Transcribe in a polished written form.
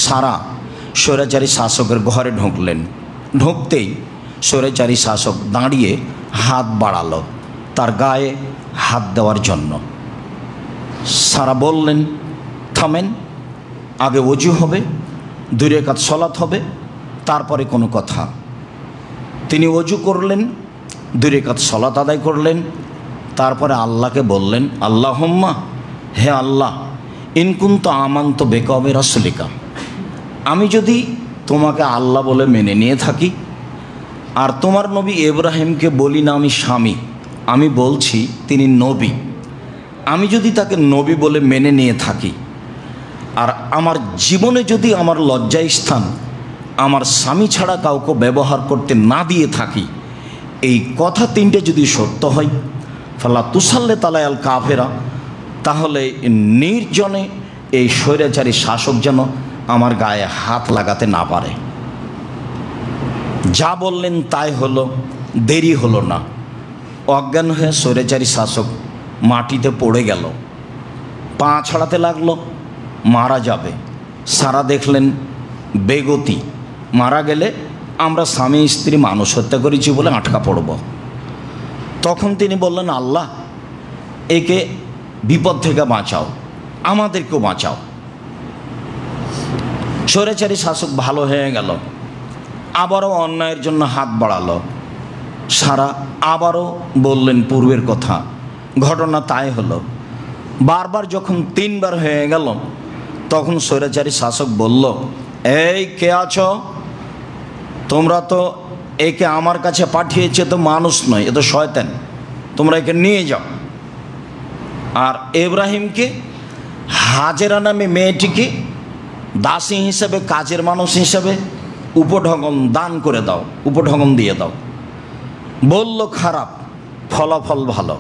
সারা স্বৈরাচারী শাসকের ঘরে ঢুকলেন। ঢুকতেই স্বৈরাচারী শাসক দাঁড়িয়ে হাত বাড়ালো তার গায়ে হাত দেওয়ার জন্য। সারা বললেন, থামেন, আগে ওযু হবে, 2 রাকাত সালাত হবে, তারপরে কোনো কথা। তিনি ওযু করলেন, 2 রাকাত সালাত আদায় করলেন, তারপরে আল্লাহকে বললেন, আল্লাহুম্মা, হে আল্লাহ, ইন কুনতু আমানতু বিকা ওয়া বিরাসূলিকা, আমি যদি তোমাকে আল্লাহ বলে মেনে নিয়ে থাকি আর তোমার নবী ইব্রাহিমকে বলি না আমি স্বামী, আমি বলছি তিনি নবী, আমি যদি তাকে নবী বলে মেনে নিয়ে থাকি আর আমার জীবনে যদি আমার লজ্জাস্থান আমার স্বামী ছাড়া কাউকে ব্যবহার করতে না দিয়ে থাকি, এই কথা 3টে যদি সত্য হয়, ফালা তুসাল্লিত আলাইয়াল কাফেরা, তাহলে নির্জনে এই স্বৈরাচারী শাসক যেন আমার গায়ে হাত লাগাতে না পারে। যা বললেন তাই হলো, দেরি হলো না। অজ্ঞান হয়ে স্বৈরাচারী শাসক মাটিতে পড়ে গেল, পা ছাড়াতে লাগলো, মারা যাবে। সারা দেখলেন বেগতি, মারা গেলে আমরা স্বামী স্ত্রী মানুষ হত্যা করেছি বলে আটকা পড়ব। তখন তিনি বললেন, আল্লাহ, একে বিপদ থেকে বাঁচাও, আমাদেরকেও বাঁচাও। স্বৈরাচারী শাসক ভালো হয়ে গেল, আবারও অন্যায়ের জন্য হাত বাড়ালো। সারা আবারও বললেন পূর্বের কথা, ঘটনা তাই হলো। বারবার যখন 3বার হয়ে গেল, তখন স্বৈরাচারী শাসক বলল, এই কে আছো? তোমরা তো একে আমার কাছে পাঠিয়েছে, তো মানুষ নয়, এ তো শয়তান, তোমরা একে নিয়ে যাও। আর ইব্রাহিমকে, হাজেরা নামে মেয়েটিকে দাসী হিসেবে, কাজের মানুষ হিসেবে উপঢৌকন দান করে দাও, উপঢৌকন দিয়ে দাও। বলল খারাপ, ফলাফল ভালো।